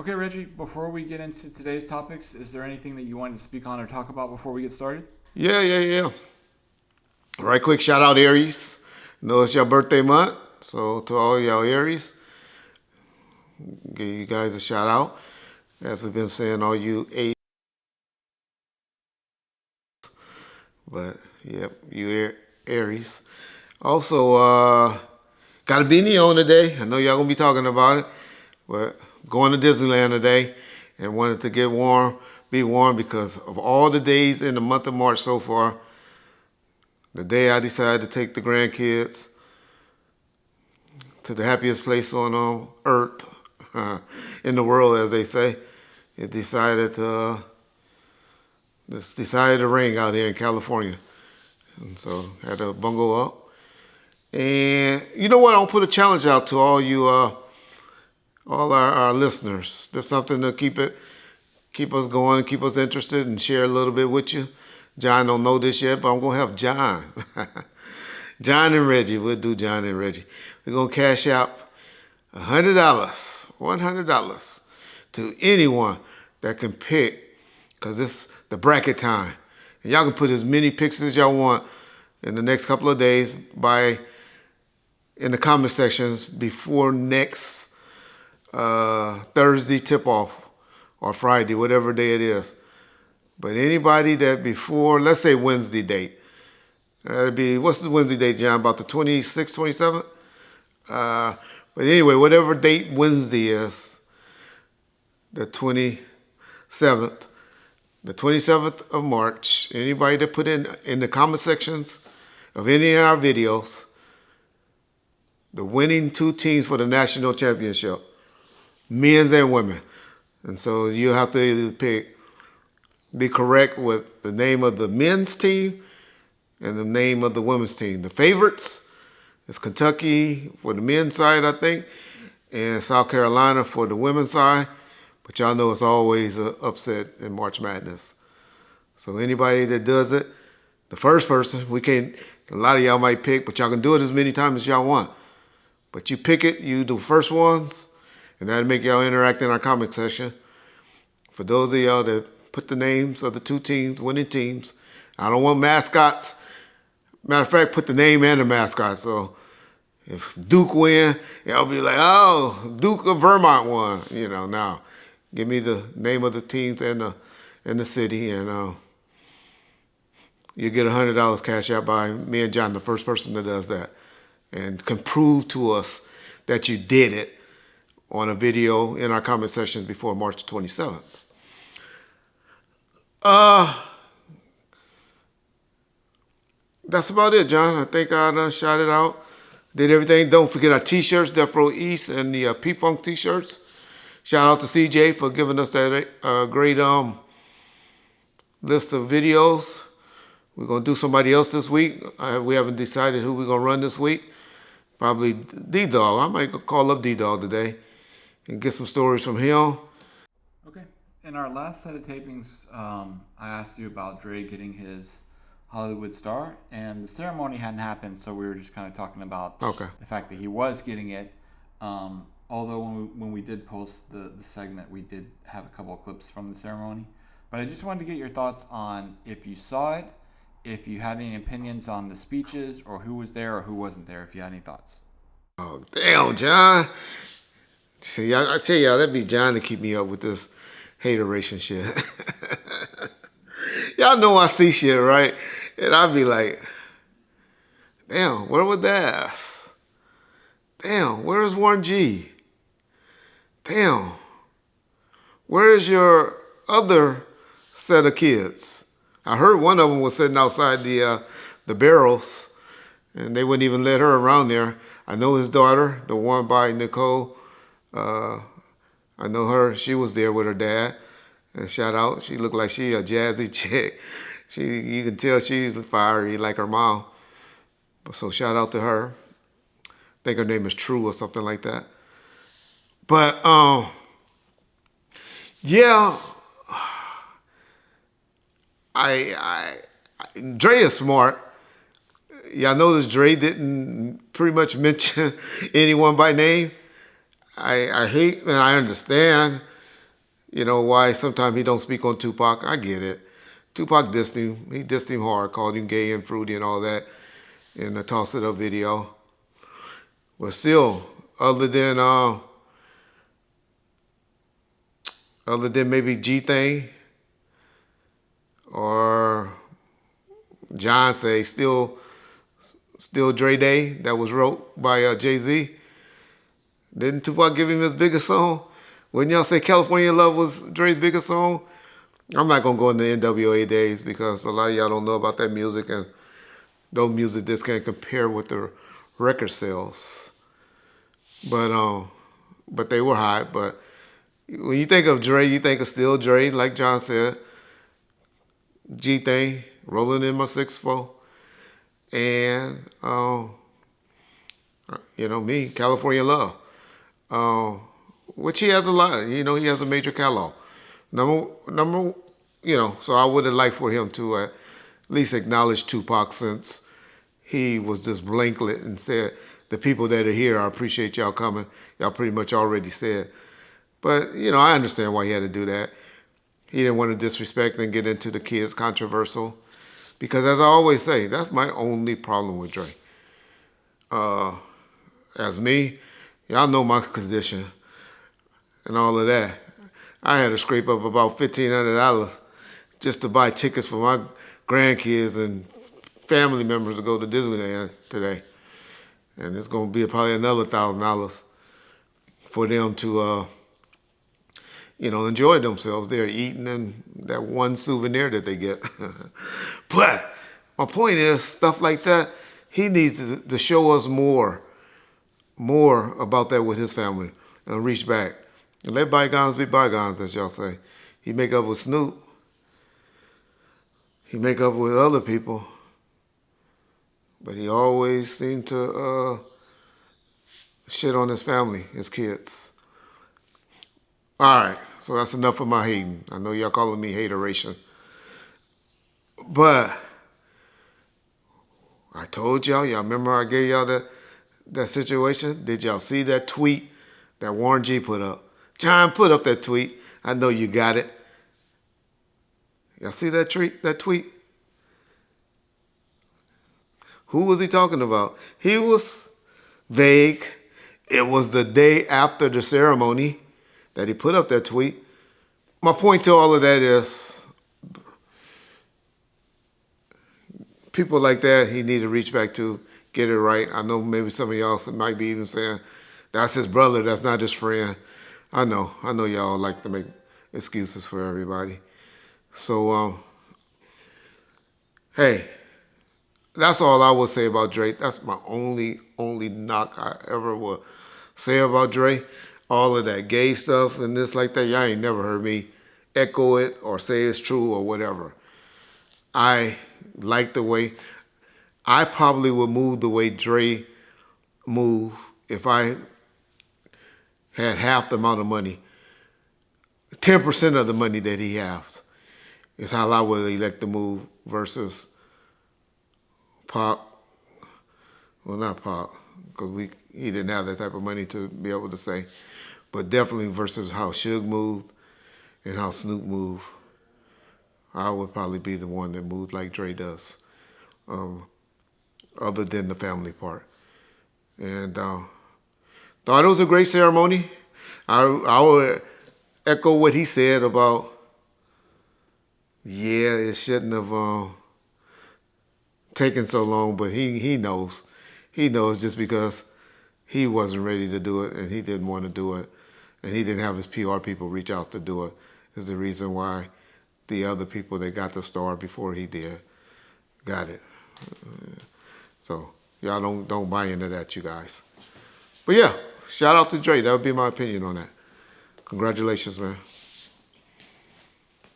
Okay, Reggie, before we get into today's topics, is there anything that you wanted to speak on or talk about before we get started? Yeah. Right quick shout out Aries. Know it's your birthday month, so to all y'all Aries, give you guys a shout out. As we've been saying, all you eight, but yep, you Aries. Also, got a beanie on today. I know y'all gonna be talking about it, but going to Disneyland today and wanted to get warm, be warm because of all the days in the month of March so far. The day I decided to take the grandkids to the happiest place on earth, in the world, as they say, it decided to rain out here in California. And so had to bungle up. And you know what? I'll put a challenge out to all you, all our listeners. There's something to keep us going and keep us interested and share a little bit with you. John don't know this yet, but I'm gonna have John. John and Reggie. We'll do John and Reggie. We're gonna cash out $100 to anyone that can pick, because it's the bracket time. And y'all can put as many picks as y'all want in the next couple of days in the comment sections before next Thursday tip-off or Friday, whatever day it is. But anybody that before, let's say Wednesday date, that'd be, what's the Wednesday date, John? About the 26th, 27th? But anyway, whatever date Wednesday is, the 27th, the 27th of March, anybody that put in the comment sections of any of our videos, the winning two teams for the national championship, men's and women. And so you have to either be correct with the name of the men's team and the name of the women's team. The favorites is Kentucky for the men's side, I think, and South Carolina for the women's side. But y'all know it's always an upset in March Madness. So anybody that does it, the first person, a lot of y'all might pick, but y'all can do it as many times as y'all want. But you pick it, you do first ones, and that'll make y'all interact in our comment section. For those of y'all that put the names of the two teams, winning teams. I don't want mascots. Matter of fact, put the name and the mascot. So if Duke win, y'all be like, oh, Duke of Vermont won. Now give me the name of the teams and the city, and you get $100 cash out by me and John, the first person that does that, and can prove to us that you did it on a video in our comment section before March 27th. That's about it, John. I think I done shot it out. Did everything. Don't forget our t-shirts, Death Row East and the P-Funk t-shirts. Shout out to CJ for giving us that great list of videos. We're going to do somebody else this week. We haven't decided who we're going to run this week. Probably D-Dog. I might call up D-Dog today and get some stories from him. Okay. In our last set of tapings, I asked you about Dre getting his Hollywood star, and the ceremony hadn't happened, so we were just kind of talking about the fact that he was getting it. Although when we did post the segment, we did have a couple of clips from the ceremony. But I just wanted to get your thoughts on if you saw it, if you had any opinions on the speeches, or who was there or who wasn't there, if you had any thoughts. Oh, damn, John. See, I tell y'all, that'd be John to keep me up with this hateration shit. Y'all know I see shit, right? And I'd be like, damn, where was that? Damn, where is Warren G? Damn, where is your other set of kids? I heard one of them was sitting outside the barrels, and they wouldn't even let her around there. I know his daughter, the one by Nicole. I know her. She was there with her dad. And shout out, she looked like she a jazzy chick. You can tell she's fiery like her mom. So shout out to her. I think her name is True or something like that. But yeah, Dre is smart. Y'all notice Dre didn't pretty much mention anyone by name. I hate and I understand You know why sometimes he don't speak on Tupac? I get it. Tupac dissed him. He dissed him hard, called him gay and fruity and all that in the Toss It Up video. But still, other than maybe G Thing or John say still Dre Day that was wrote by Jay-Z. Didn't Tupac give him his biggest song? Wouldn't y'all say California Love was Dre's biggest song? I'm not going to go into NWA days because a lot of y'all don't know about that music, and those music just can't compare with the record sales. But they were hot. But when you think of Dre, you think of still Dre, like John said. G Thing, rolling in my 6'4", and me, California Love, which he has a lot. He has a major catalog. Number, so I would have liked for him to at least acknowledge Tupac, since he was just blanket and said, the people that are here, I appreciate y'all coming. Y'all pretty much already said. But, I understand why he had to do that. He didn't want to disrespect and get into the kids controversial. Because as I always say, that's my only problem with Dre. As me, y'all know my condition and all of that. I had to scrape up about $1,500 just to buy tickets for my grandkids and family members to go to Disneyland today. And it's going to be probably another $1,000 for them to enjoy themselves. They're eating and that one souvenir that they get. But my point is, stuff like that, he needs to show us more about that with his family and reach back. And let bygones be bygones, as y'all say. He make up with Snoop. He make up with other people. But he always seemed to shit on his family, his kids. All right, so that's enough of my hating. I know y'all calling me hateration. But I told y'all remember I gave y'all that situation? Did y'all see that tweet that Warren G put up? John, put up that tweet. I know you got it. Y'all see that tweet? Who was he talking about? He was vague. It was the day after the ceremony that he put up that tweet. My point to all of that is, people like that, he need to reach back to, get it right. I know maybe some of y'all might be even saying, that's his brother, that's not his friend. I know y'all like to make excuses for everybody. So, hey, that's all I will say about Dre. That's my only knock I ever will say about Dre. All of that gay stuff and this like that, y'all ain't never heard me echo it or say it's true or whatever. I like the way, I probably would move the way Dre move if I had half the amount of money. 10% of the money that he has is how I would elect to move versus Pac. Well, not Pac, because he didn't have that type of money to be able to say. But definitely versus how Suge moved and how Snoop moved. I would probably be the one that moved like Dre does, other than the family part. And thought it was a great ceremony. I would echo what he said about, it shouldn't have taken so long, but he knows. He knows just because he wasn't ready to do it and he didn't want to do it and he didn't have his PR people reach out to do it is the reason why the other people that got the star before he did got it. So y'all don't buy into that, you guys. But yeah, shout out to Dre. That would be my opinion on that. Congratulations, man.